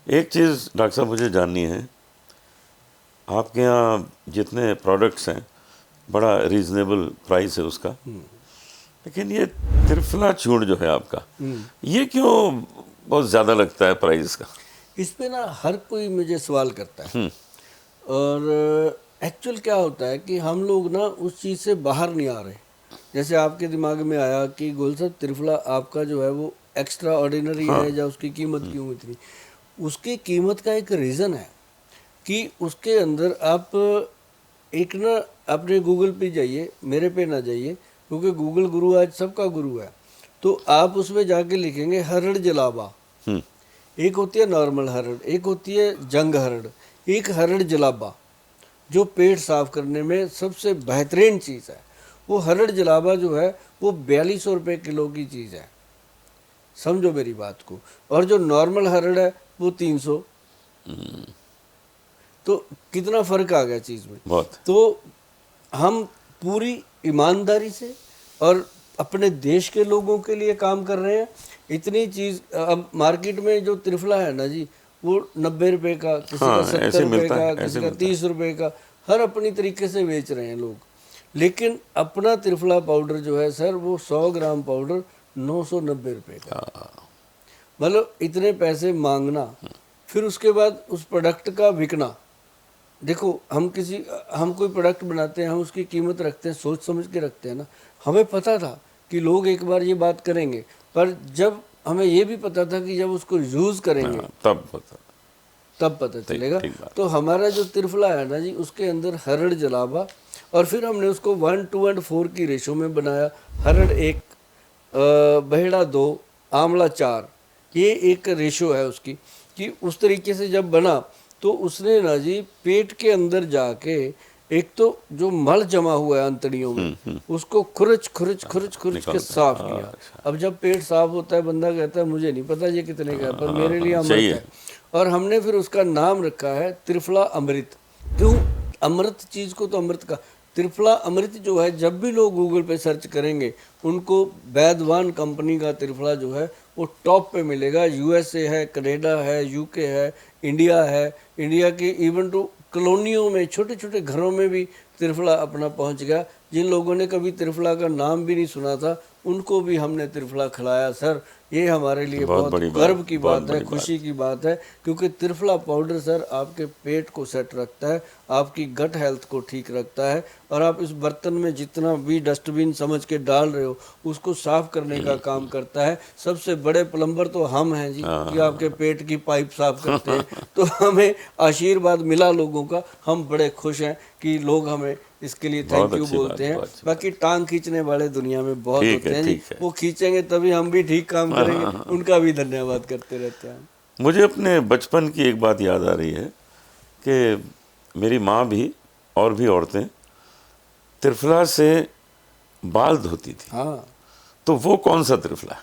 एक चीज़ डॉक्टर साहब मुझे जाननी है, आपके यहाँ जितने प्रोडक्ट्स हैं बड़ा रीज़नेबल प्राइस है उसका, लेकिन ये त्रिफला चूर्ण जो है आपका, ये क्यों बहुत ज़्यादा लगता है प्राइस का? इस पे ना हर कोई मुझे सवाल करता है। और एक्चुअल क्या होता है कि हम लोग ना उस चीज़ से बाहर नहीं आ रहे। जैसे आपके दिमाग में आया कि गोल साहब त्रिफला आपका जो है वो एक्स्ट्रा ऑर्डिनरी है या उसकी कीमत क्यों इतनी। उसकी कीमत का एक रीज़न है कि उसके अंदर आप एक ना अपने गूगल पे जाइए, मेरे पे ना जाइए, क्योंकि गूगल गुरु आज सबका गुरु है। तो आप उसमें जाके लिखेंगे हरड़ जलावा। एक होती है नॉर्मल हरड़, एक होती है जंग हरड़, एक हरड़ जलाबा जो पेट साफ करने में सबसे बेहतरीन चीज़ है। वो हरड़ जलाबा जो है वो 4200 रुपये किलो की चीज़ है, समझो मेरी बात को। और जो नॉर्मल हरड़ है वो 300। तो कितना फ़र्क आ गया चीज़ में। बहुत। तो हम पूरी ईमानदारी से और अपने देश के लोगों के लिए काम कर रहे हैं। इतनी चीज़ अब मार्केट में जो त्रिफला है ना जी, वो 90 रुपये का, किसी का 70 रुपये का, किसी का 30 रुपये का, हर अपनी तरीके से बेच रहे हैं लोग। लेकिन अपना त्रिफला पाउडर जो है सर, वो 100 ग्राम पाउडर 990 रुपये का। मतलब इतने पैसे मांगना, फिर उसके बाद उस प्रोडक्ट का बिकना। देखो हम कोई प्रोडक्ट बनाते हैं, हम उसकी कीमत रखते हैं, सोच समझ के रखते हैं ना। हमें पता था कि लोग एक बार ये बात करेंगे, पर जब हमें ये भी पता था कि जब उसको यूज़ करेंगे तब पता चलेगा। तो हमारा जो त्रिफला है ना जी, उसके अंदर हरड़ जलावा, और फिर हमने उसको 1:4 की रेशो में बनाया। हरड़ 1, बहेड़ा 2, आंवला 4, ये एक रेशो है उसकी। कि उस तरीके से जब बना तो उसने ना जी पेट के अंदर जाके एक तो जो मल जमा हुआ है अंतड़ियों में, उसको खुरच के साफ किया। अब जब पेट साफ होता है, बंदा कहता है मुझे नहीं पता ये कितने का है, पर मेरे लिए अमृत है। और हमने फिर उसका नाम रखा है त्रिफला अमृत। क्यों? अमृत चीज़ को तो अमृत का। त्रिफला अमृत जो है, जब भी लोग गूगल पे सर्च करेंगे उनको वैदवान कंपनी का त्रिफला जो है वो टॉप पे मिलेगा। यूएसए है, कनाडा है, यूके है, इंडिया है। इंडिया के इवन टू कॉलोनियों में, छोटे छोटे घरों में भी त्रिफला अपना पहुंच गया। जिन लोगों ने कभी त्रिफला का नाम भी नहीं सुना था, उनको भी हमने त्रिफला खिलाया सर। ये हमारे लिए बहुत गर्व की बात है, खुशी की बात है। क्योंकि त्रिफला पाउडर सर आपके पेट को सेट रखता है, आपकी गट हेल्थ को ठीक रखता है, और आप इस बर्तन में जितना भी डस्टबिन समझ के डाल रहे हो उसको साफ करने का काम करता है। सबसे बड़े प्लम्बर तो हम हैं जी, कि आपके पेट की पाइप साफ करते हैं। तो हमें आशीर्वाद मिला लोगों का, हम बड़े खुश हैं कि लोग हमें इसके लिए थैंक यू बोलते हैं। बाकी टांग खींचने वाले दुनिया में बहुत होते हैं जी, वो खींचेंगे तभी हम भी ठीक काम करेंगे। उनका भी धन्यवाद करते रहते हैं। मुझे अपने बचपन की एक बात याद आ रही है कि मेरी माँ भी और भी औरतें त्रिफला से बाल धोती थी। हाँ, तो वो कौन सा त्रिफला?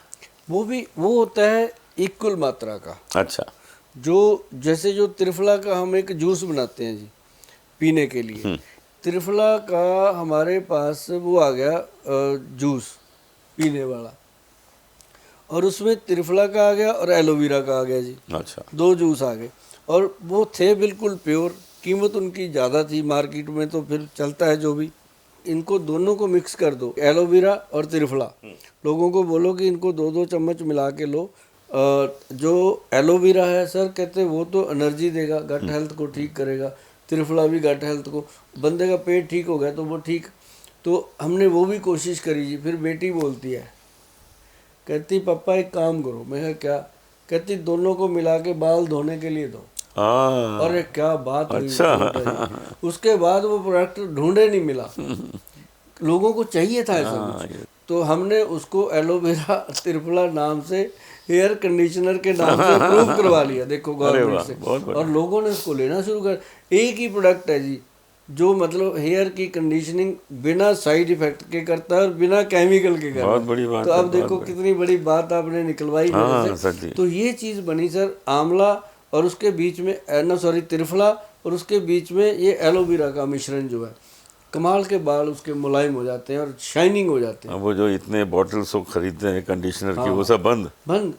वो होता है इक्वल मात्रा का। अच्छा। जो जैसे जो त्रिफला का हम एक जूस बनाते हैं जी पीने के लिए, त्रिफला का हमारे पास वो आ गया जूस पीने वाला, और उसमें त्रिफला का आ गया और एलोवेरा का आ गया जी। अच्छा। 2 जूस आ गए, और वो थे बिल्कुल प्योर। कीमत उनकी ज़्यादा थी मार्केट में, तो फिर चलता है जो भी। इनको दोनों को मिक्स कर दो, एलोवेरा और त्रिफला। लोगों को बोलो कि इनको 2-2 चम्मच मिला के लो। जो एलोवेरा है सर, कहते वो तो एनर्जी देगा, गट हेल्थ को ठीक करेगा। त्रिफला भी गट हेल्थ को, बंदे का पेट ठीक हो गया तो वो ठीक। तो हमने वो भी कोशिश करी जी। फिर बेटी बोलती है, कहती पापा एक काम करो। मैं कहा क्या? कहती दोनों को मिला के बाल धोने के लिए दो। अरे क्या बात हुई। अच्छा। उसके बाद वो प्रोडक्ट ढूंढे नहीं मिला, लोगों को चाहिए था ऐसा कुछ। तो हमने उसको एलोवेरा त्रिफला नाम से हेयर कंडीशनर के नाम से अप्रूव करवा लिया, देखो गवर्नमेंट से। और लोगों ने उसको लेना शुरू कर। एक ही प्रोडक्ट है जी जो मतलब हेयर की कंडीशनिंग बिना साइड इफेक्ट के करता है और बिना केमिकल के करता है। बहुत बड़ी बात। तो अब देखो कितनी बड़ी बात आपने निकलवाई मेरे से। तो ये चीज़ बनी सर आंवला और उसके बीच में त्रिफला और उसके बीच में ये एलोवेरा का मिश्रण जो है, कमाल के बाल उसके मुलायम हो जाते हैं और शाइनिंग हो जाते हैं। वो जो इतने बॉटल्स खरीदते हैं कंडीशनर की, वो सब बंद।